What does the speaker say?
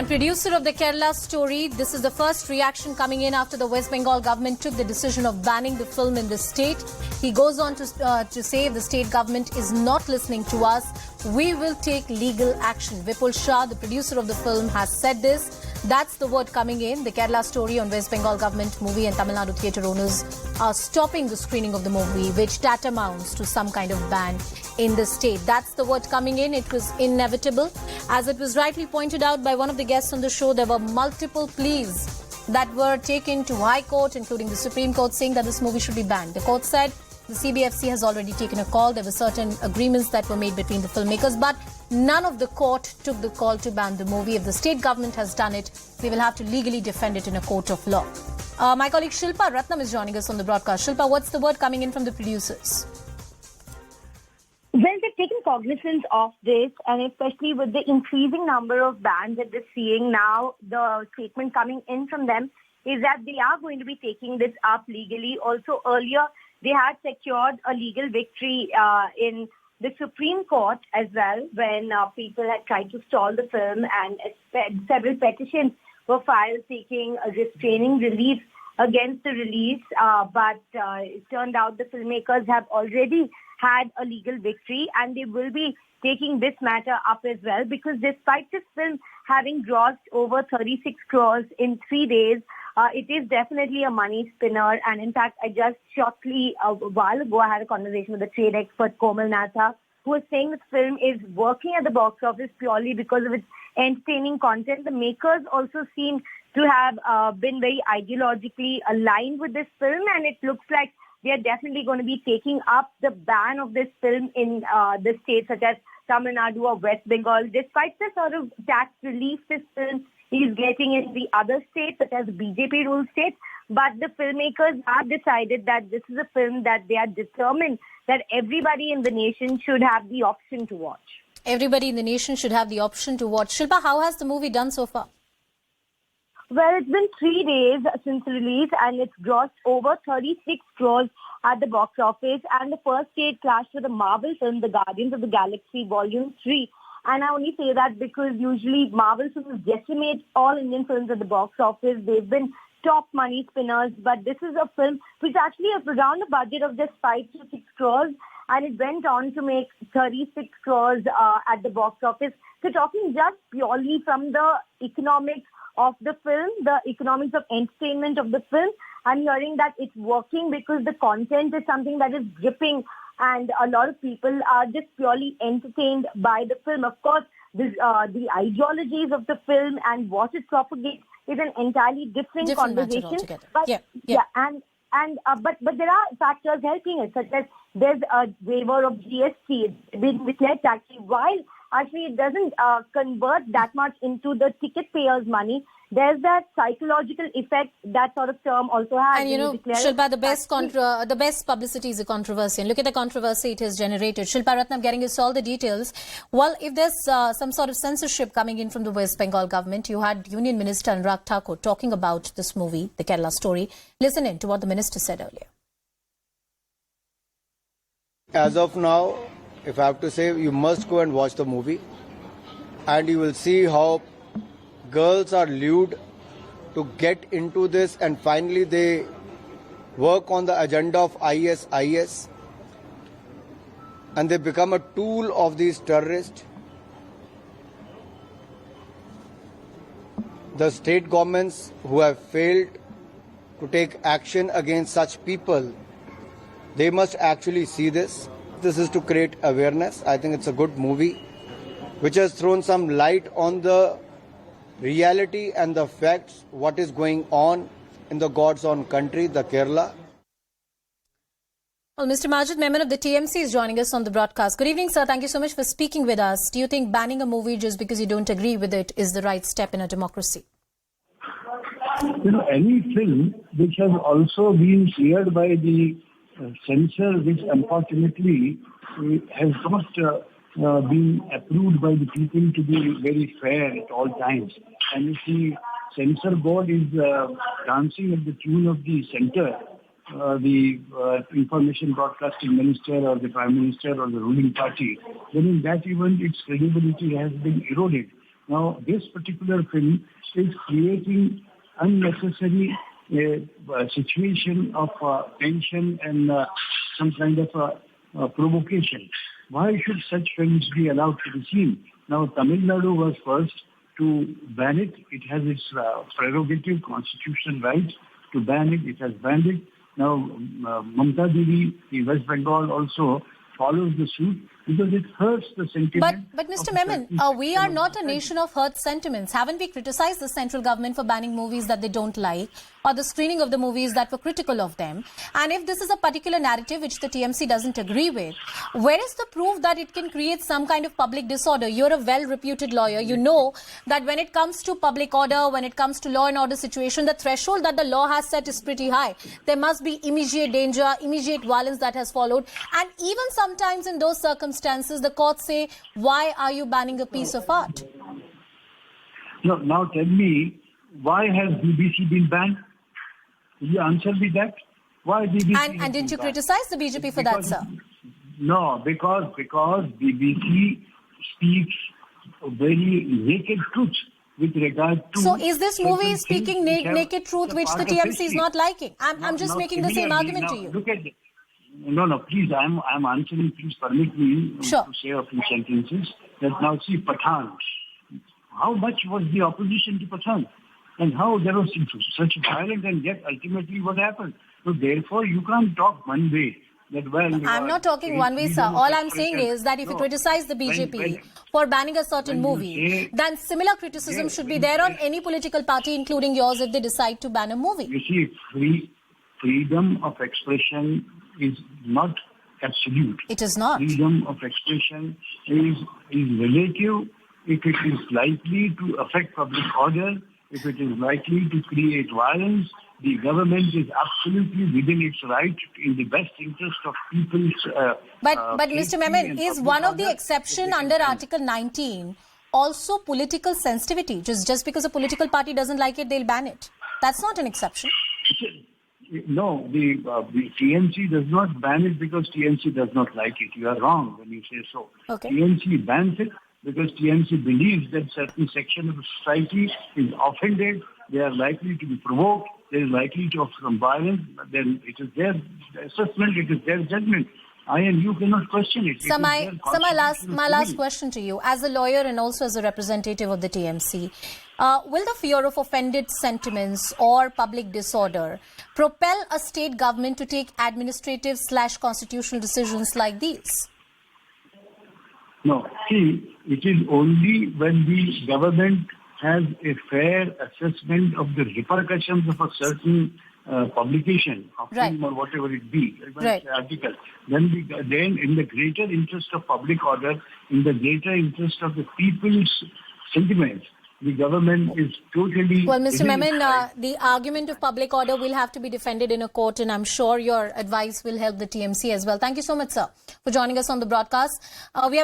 And producer of the Kerala story, this is the first reaction coming in after the West Bengal government took the decision of banning the film in the state. He goes on to say if the state government is not listening to us, we will take legal action. Vipul Shah, the producer of the film, has said this. That's the word coming in. The Kerala story on West Bengal government movie and Tamil Nadu theatre owners are stopping the screening of the movie, which tantamounts to some kind of ban in the state. That's the word coming in. It was inevitable. As it was rightly pointed out by one of the guests on the show, there were multiple pleas that were taken to High Court, including the Supreme Court, saying that this movie should be banned. The court said the CBFC has already taken a call. There were certain agreements that were made between the filmmakers, but none of the court took the call to ban the movie. If the state government has done it, we will have to legally defend it in a court of law. My colleague Shilpa Ratnam is joining us on the broadcast. Shilpa, what's the word coming in from the producers? Well, they've taken cognizance of this, and especially with the increasing number of bans that they're seeing now, the statement coming in from them is that they are going to be taking this up legally. Also, earlier, they had secured a legal victory in the Supreme Court as well when people had tried to stall the film, and several petitions were filed seeking a restraining relief against the release. But it turned out the filmmakers have already had a legal victory, and they will be taking this matter up as well, because despite this film having grossed over 36 crores in 3 days, it is definitely a money spinner. And in fact, I just shortly a while ago, I had a conversation with the trade expert Komal Natha, who was saying this film is working at the box office purely because of its entertaining content. The makers also seem to have been very ideologically aligned with this film, and it looks like they are definitely going to be taking up the ban of this film in the states such as Tamil Nadu or West Bengal, despite the sort of tax relief this film is getting in the other states such as BJP-ruled states. But the filmmakers have decided that this is a film that they are determined that everybody in the nation should have the option to watch. Everybody in the nation should have the option to watch. Shilpa, how has the movie done so far? Well, it's been 3 days since release, and it's grossed over 36 crores at the box office. And the first day it clashed with a Marvel film, The Guardians of the Galaxy Volume 3. And I only say that because usually Marvel films decimate all Indian films at the box office. They've been top money spinners, but this is a film which actually has around a budget of just 5 to 6 crores, and it went on to make 36 crores at the box office. So talking just purely from the economics of the film, the economics of entertainment of the film, I'm hearing that it's working because the content is something that is gripping, and a lot of people are just purely entertained by the film. Of course, the ideologies of the film and what it propagates is an entirely different conversation. But but there are factors helping it, such as there's a waiver of GST being declared tax, while actually it doesn't convert that much into the ticket payers' money. There's that psychological effect that sort of term also has. And Shilpa, the best publicity is a controversy. And look at the controversy it has generated. Shilpa Ratnam getting us all the details. Well, if there's some sort of censorship coming in from the West Bengal government, you had Union Minister Anurag Thakur talking about this movie, The Kerala Story. Listen in to what the minister said earlier. As of now, if I have to say, you must go and watch the movie, and you will see how girls are lured to get into this, and finally they work on the agenda of IS, and they become a tool of these terrorists. The state governments who have failed to take action against such people, they must actually see this. This is to create awareness. I think it's a good movie which has thrown some light on the reality and the facts, what is going on in the God's own country, the Kerala. Well, Mr. Majeed Memon of the TMC is joining us on the broadcast. Good evening, sir. Thank you so much for speaking with us. Do you think banning a movie just because you don't agree with it is the right step in a democracy? Any film which has also been cleared by the censor, which unfortunately has not been approved by the people to be very fair at all times. And if the censor board is dancing at the tune of the center, the information broadcasting minister or the prime minister or the ruling party, then in that event its credibility has been eroded. Now, this particular film is creating unnecessary situation of tension and some kind of provocation. Why should such films be allowed to be seen? Now, Tamil Nadu was first to ban it. It has its prerogative, constitutional right to ban it. It has banned it. Now, Mamata Banerjee, the West Bengal also follows the suit because it hurts the sentiment. But Mr. Memon, we are not a nation of hurt sentiments. Haven't we criticized the central government for banning movies that they don't like or the screening of the movies that were critical of them? And if this is a particular narrative which the TMC doesn't agree with, where is the proof that it can create some kind of public disorder? You're a well-reputed lawyer. You know that when it comes to public order, when it comes to law and order situation, the threshold that the law has set is pretty high. There must be immediate danger, immediate violence that has followed. And even sometimes in those circumstances, the courts say, why are you banning a piece of art? No, now tell me, why has BBC been banned? Will you answer me that? Why BBC? And didn't you criticize the BJP for that, sir? No, because BBC speaks very naked truth with regard to... So is this movie speaking naked truth which the TMC is not liking? I'm just making the same argument to you. Look at it. No, please, I'm answering. Please permit me Sure. to say a few sentences. That now see Pathan. How much was the opposition to Pathan? And how there was such violence, and yet ultimately what happened? So therefore, you can't talk one way. That well, I'm not talking one way, sir. All I'm saying is that if you criticize the BJP for banning a certain movie, then similar criticism should be there on any political party, including yours, if they decide to ban a movie. You see, freedom of expression is not absolute. It is not. Freedom of expression is relative. If it is likely to affect public order, if it is likely to create violence, the government is absolutely within its right in the best interest of people's... But Mr. Memon, is one of the exception under Article 19 also political sensitivity? Just because a political party doesn't like it, they'll ban it. That's not an exception. No, the TMC does not ban it because TMC does not like it. You are wrong when you say so. Okay. TMC bans it because TMC believes that certain section of the society is offended, they are likely to be provoked, there is likely to have some violence, then it is their assessment, it is their judgment. I and you cannot question it. So my last question to you, as a lawyer and also as a representative of the TMC, will the fear of offended sentiments or public disorder propel a state government to take administrative/constitutional decisions like these? No. See, it is only when the government has a fair assessment of the repercussions of a certain publication of film or whatever it be, article, then in the greater interest of public order, in the greater interest of the people's sentiments, the government is totally... Well, Mr. Memon, the argument of public order will have to be defended in a court, and I'm sure your advice will help the TMC as well. Thank you so much, sir, for joining us on the broadcast. We have